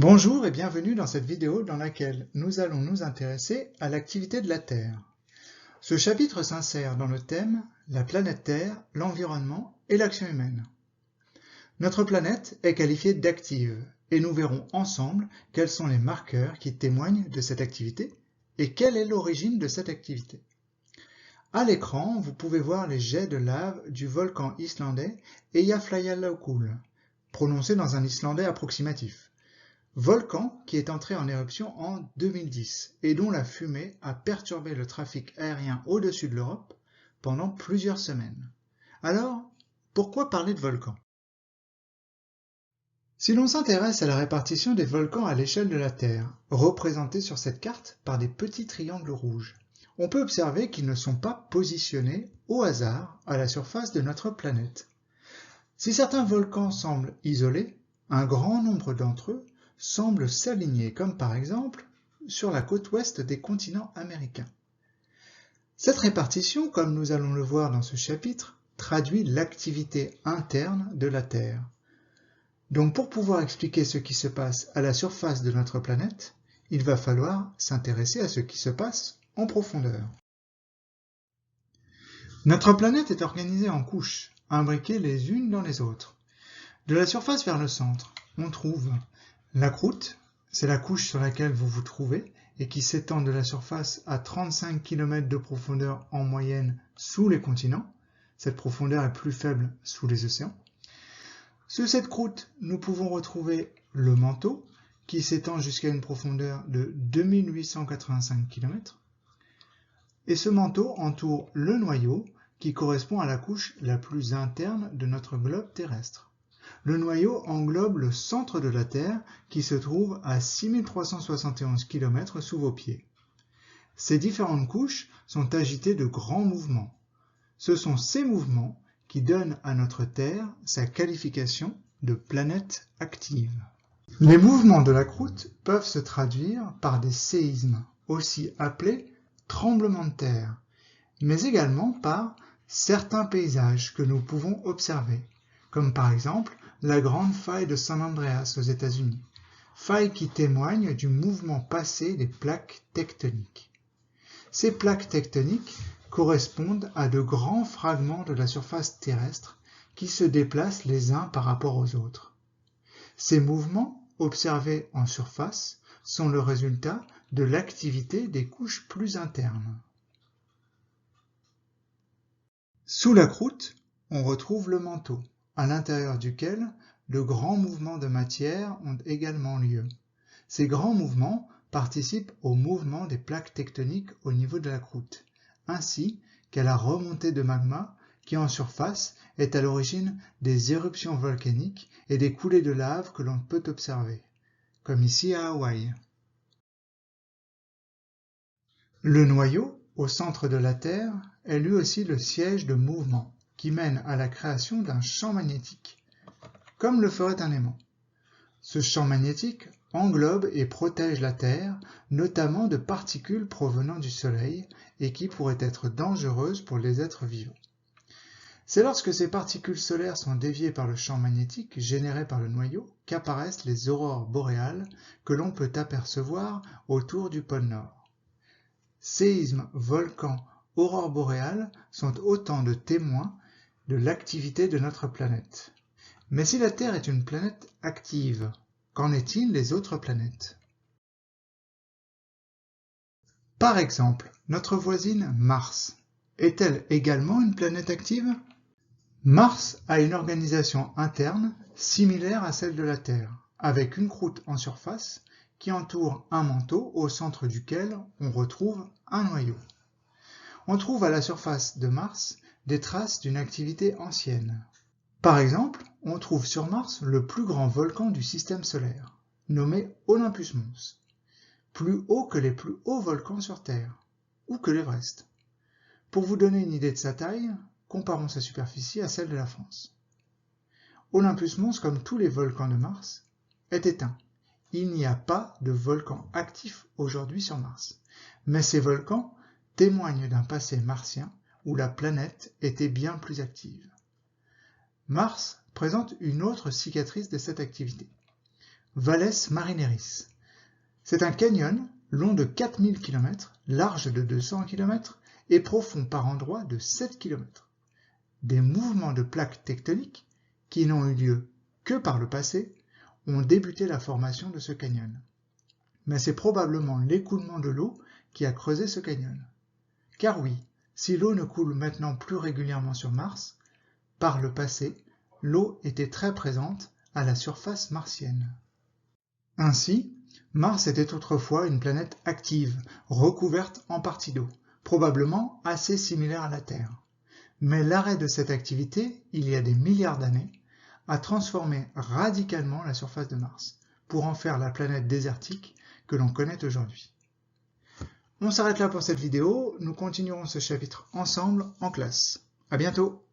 Bonjour et bienvenue dans cette vidéo dans laquelle nous allons nous intéresser à l'activité de la Terre. Ce chapitre s'insère dans le thème « La planète Terre, l'environnement et l'action humaine ». Notre planète est qualifiée d'active et nous verrons ensemble quels sont les marqueurs qui témoignent de cette activité et quelle est l'origine de cette activité. À l'écran, vous pouvez voir les jets de lave du volcan islandais Eyjafjallajökull, prononcé dans un islandais approximatif. Volcan qui est entré en éruption en 2010 et dont la fumée a perturbé le trafic aérien au-dessus de l'Europe pendant plusieurs semaines. Alors, pourquoi parler de volcans? Si l'on s'intéresse à la répartition des volcans à l'échelle de la Terre, représentés sur cette carte par des petits triangles rouges, on peut observer qu'ils ne sont pas positionnés au hasard à la surface de notre planète. Si certains volcans semblent isolés, un grand nombre d'entre eux semblent s'aligner, comme par exemple sur la côte ouest des continents américains. Cette répartition, comme nous allons le voir dans ce chapitre, traduit l'activité interne de la Terre. Donc pour pouvoir expliquer ce qui se passe à la surface de notre planète, il va falloir s'intéresser à ce qui se passe en profondeur. Notre planète est organisée en couches, imbriquées les unes dans les autres. De la surface vers le centre, on trouve la croûte, c'est la couche sur laquelle vous vous trouvez et qui s'étend de la surface à 35 km de profondeur en moyenne sous les continents. Cette profondeur est plus faible sous les océans. Sous cette croûte, nous pouvons retrouver le manteau qui s'étend jusqu'à une profondeur de 2885 km. Et ce manteau entoure le noyau qui correspond à la couche la plus interne de notre globe terrestre. Le noyau englobe le centre de la Terre qui se trouve à 6371 km sous vos pieds. Ces différentes couches sont agitées de grands mouvements. Ce sont ces mouvements qui donnent à notre Terre sa qualification de planète active. Les mouvements de la croûte peuvent se traduire par des séismes, aussi appelés tremblements de terre, mais également par certains paysages que nous pouvons observer, comme par exemple la grande faille de San Andreas aux États-Unis, faille qui témoigne du mouvement passé des plaques tectoniques. Ces plaques tectoniques correspondent à de grands fragments de la surface terrestre qui se déplacent les uns par rapport aux autres. Ces mouvements, observés en surface, sont le résultat de l'activité des couches plus internes. Sous la croûte, on retrouve le manteau, à l'intérieur duquel de grands mouvements de matière ont également lieu. Ces grands mouvements participent au mouvement des plaques tectoniques au niveau de la croûte, ainsi qu'à la remontée de magma qui en surface est à l'origine des éruptions volcaniques et des coulées de lave que l'on peut observer, comme ici à Hawaï. Le noyau, au centre de la Terre, est lui aussi le siège de mouvement qui mène à la création d'un champ magnétique, comme le ferait un aimant. Ce champ magnétique englobe et protège la Terre, notamment de particules provenant du Soleil et qui pourraient être dangereuses pour les êtres vivants. C'est lorsque ces particules solaires sont déviées par le champ magnétique généré par le noyau qu'apparaissent les aurores boréales que l'on peut apercevoir autour du pôle Nord. Séismes, volcans, aurores boréales sont autant de témoins de l'activité de notre planète. Mais si la Terre est une planète active, qu'en est-il des autres planètes? Par exemple, notre voisine Mars, est-elle également une planète active? Mars a une organisation interne similaire à celle de la Terre, avec une croûte en surface qui entoure un manteau au centre duquel on retrouve un noyau. On trouve à la surface de Mars des traces d'une activité ancienne. Par exemple, on trouve sur Mars le plus grand volcan du système solaire, nommé Olympus Mons, plus haut que les plus hauts volcans sur Terre, ou que l'Everest. Pour vous donner une idée de sa taille, comparons sa superficie à celle de la France. Olympus Mons, comme tous les volcans de Mars, est éteint. Il n'y a pas de volcan actif aujourd'hui sur Mars, mais ces volcans témoignent d'un passé martien où la planète était bien plus active. Mars présente une autre cicatrice de cette activité. Valles Marineris. C'est un canyon long de 4000 km, large de 200 km et profond par endroits de 7 km. Des mouvements de plaques tectoniques, qui n'ont eu lieu que par le passé, ont débuté la formation de ce canyon. Mais c'est probablement l'écoulement de l'eau qui a creusé ce canyon. Car oui, si l'eau ne coule maintenant plus régulièrement sur Mars, par le passé, l'eau était très présente à la surface martienne. Ainsi, Mars était autrefois une planète active, recouverte en partie d'eau, probablement assez similaire à la Terre. Mais l'arrêt de cette activité, il y a des milliards d'années, a transformé radicalement la surface de Mars, pour en faire la planète désertique que l'on connaît aujourd'hui. On s'arrête là pour cette vidéo, nous continuerons ce chapitre ensemble en classe. À bientôt!